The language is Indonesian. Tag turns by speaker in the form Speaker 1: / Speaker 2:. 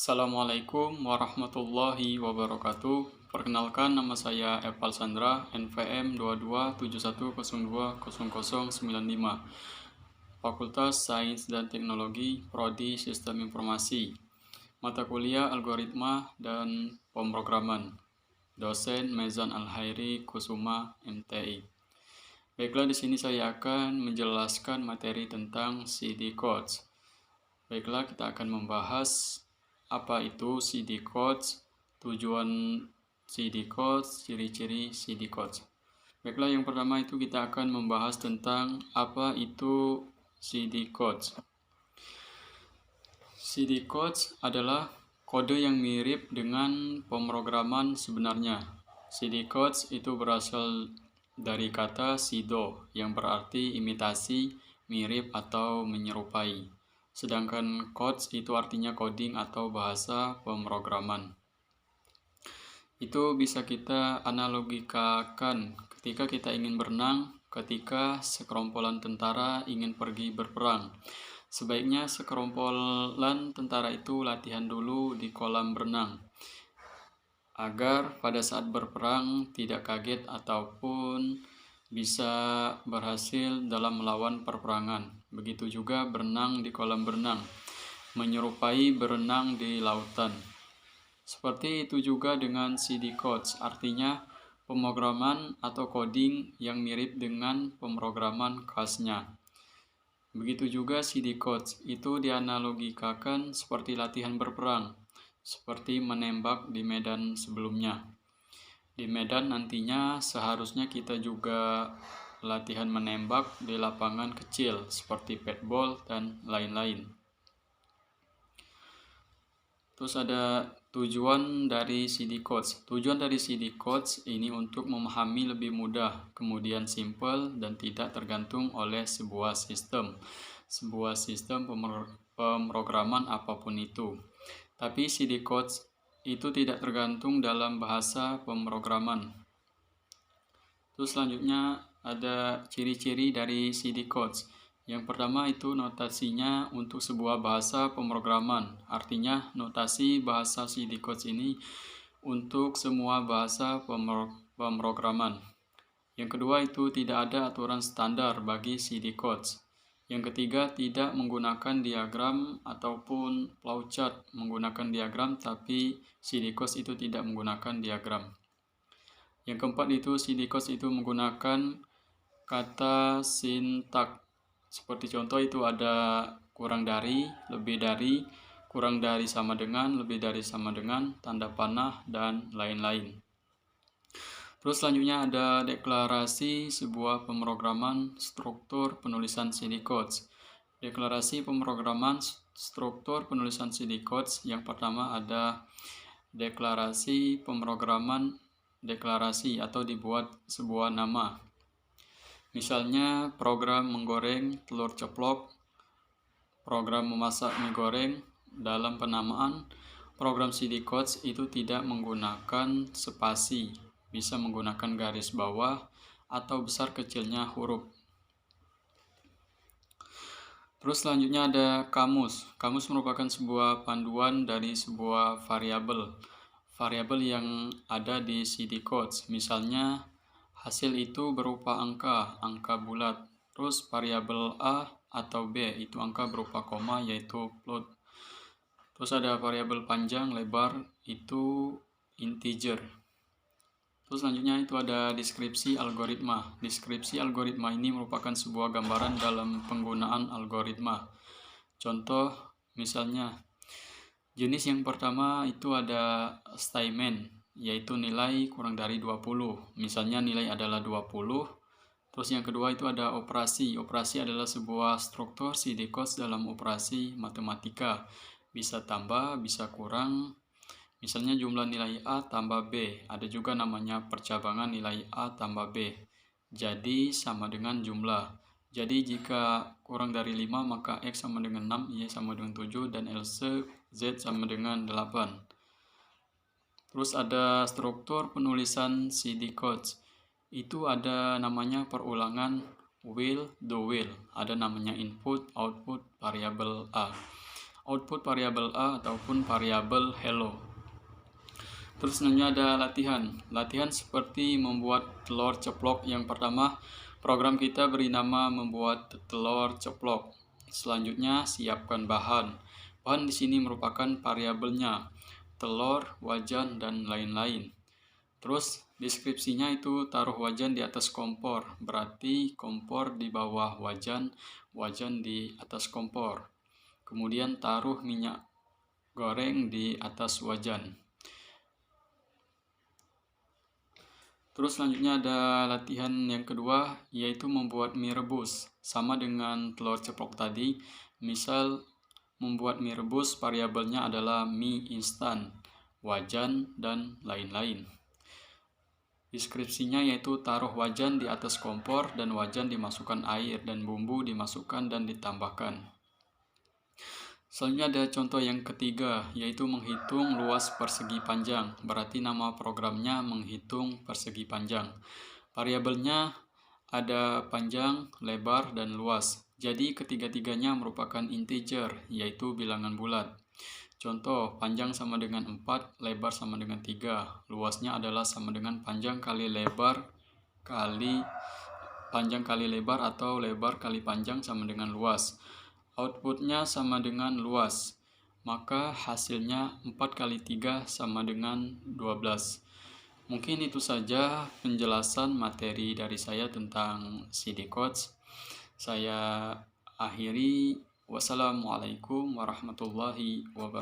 Speaker 1: Assalamualaikum warahmatullahi wabarakatuh. Perkenalkan, nama saya Eval Sandra, NPM 2271020095, Fakultas Sains dan Teknologi, Prodi Sistem Informasi, mata kuliah Algoritma dan Pemrograman, dosen Mezan Al-Hairi Kusuma, MTI. Baiklah, di sini saya akan menjelaskan materi tentang CD codes. Baiklah, kita akan membahas apa itu CD codes, tujuan CD codes, ciri-ciri CD codes. Baiklah, yang pertama itu kita akan membahas tentang apa itu CD codes. CD codes adalah kode yang mirip dengan pemrograman sebenarnya. CD codes itu berasal dari kata pseudo yang berarti imitasi, mirip atau menyerupai. Sedangkan codes itu artinya coding atau bahasa pemrograman. Itu bisa kita analogikakan ketika kita ingin berenang, ketika sekerompolan tentara ingin pergi berperang. Sebaiknya sekerompolan tentara itu latihan dulu di kolam berenang, agar pada saat berperang tidak kaget ataupun bisa berhasil dalam melawan perperangan. Begitu juga berenang di kolam berenang, menyerupai berenang di lautan. Seperti itu juga dengan CD codes, artinya pemrograman atau coding yang mirip dengan pemrograman khasnya. Begitu juga CD codes itu dianalogikakan seperti latihan berperang, seperti menembak di medan sebelumnya. Di medan nantinya seharusnya kita juga latihan menembak di lapangan kecil seperti paintball dan lain-lain. Terus ada tujuan dari CD codes. Tujuan dari CD codes ini untuk memahami lebih mudah, kemudian simple dan tidak tergantung oleh sebuah sistem pemrograman apapun itu. Tapi CD codes itu tidak tergantung dalam bahasa pemrograman. Terus selanjutnya ada ciri-ciri dari CD codes. Yang pertama itu notasinya untuk sebuah bahasa pemrograman. Artinya notasi bahasa CD codes ini untuk semua bahasa pemrograman. Yang kedua itu tidak ada aturan standar bagi CD codes. Yang ketiga, tidak menggunakan diagram ataupun flowchart. Menggunakan diagram, tapi CD codes itu tidak menggunakan diagram. Yang keempat itu CD codes itu menggunakan kata sintak. Seperti contoh itu ada kurang dari, lebih dari, kurang dari sama dengan, lebih dari sama dengan, tanda panah, dan lain-lain. Terus selanjutnya ada deklarasi sebuah pemrograman struktur penulisan CD codes. Deklarasi pemrograman struktur penulisan CD codes yang pertama ada deklarasi pemrograman deklarasi atau dibuat sebuah nama. Misalnya program menggoreng telur ceplok, program memasak mie goreng. Dalam penamaan program CD codes itu tidak menggunakan spasi, bisa menggunakan garis bawah atau besar kecilnya huruf. Terus selanjutnya ada kamus. Kamus merupakan sebuah panduan dari sebuah variabel yang ada di CD codes. Misalnya hasil itu berupa angka bulat. Terus variabel A atau B itu angka berupa koma, yaitu float. Terus ada variabel panjang, lebar, itu integer. Terus selanjutnya itu ada deskripsi algoritma. Deskripsi algoritma ini merupakan sebuah gambaran dalam penggunaan algoritma. Contoh misalnya, jenis yang pertama itu ada statement, yaitu nilai kurang dari 20. Misalnya nilai adalah 20. Terus yang kedua itu ada operasi. Operasi adalah sebuah struktur CD codes dalam operasi matematika. Bisa tambah, bisa kurang. Misalnya jumlah nilai A tambah B. Ada juga namanya percabangan nilai A tambah B. Jadi sama dengan jumlah. Jadi jika kurang dari 5 maka X sama dengan 6, Y sama dengan 7, dan else Z sama dengan 8. Terus ada struktur penulisan CD codes. Itu ada namanya perulangan will, do will. Ada namanya input, output, variabel A. output variabel A ataupun variabel hello. Terus selanjutnya ada latihan seperti membuat telur ceplok. Yang pertama, program kita beri nama membuat telur ceplok. Selanjutnya siapkan bahan di sini merupakan variabelnya telur, wajan, dan lain-lain. Terus deskripsinya itu taruh wajan di atas kompor, berarti kompor di bawah wajan, wajan di atas kompor. Kemudian taruh minyak goreng di atas wajan. Terus selanjutnya ada latihan yang kedua, yaitu membuat mie rebus. Sama dengan telur ceplok tadi, misal membuat mie rebus variabelnya adalah mie instan, wajan, dan lain-lain. Deskripsinya yaitu taruh wajan di atas kompor dan wajan dimasukkan air dan bumbu dimasukkan dan ditambahkan. Selanjutnya ada contoh yang ketiga, yaitu menghitung luas persegi panjang. Berarti nama programnya menghitung persegi panjang. Variabelnya ada panjang, lebar, dan luas. Jadi ketiga-tiganya merupakan integer, yaitu bilangan bulat. Contoh, panjang sama dengan 4, lebar sama dengan 3. Luasnya adalah sama dengan panjang kali lebar kali panjang kali lebar atau lebar kali panjang sama dengan luas. Outputnya sama dengan luas, maka hasilnya 4 kali 3 sama dengan 12. Mungkin itu saja penjelasan materi dari saya tentang CD Codes. Saya akhiri. Wassalamualaikum warahmatullahi wabarakatuh.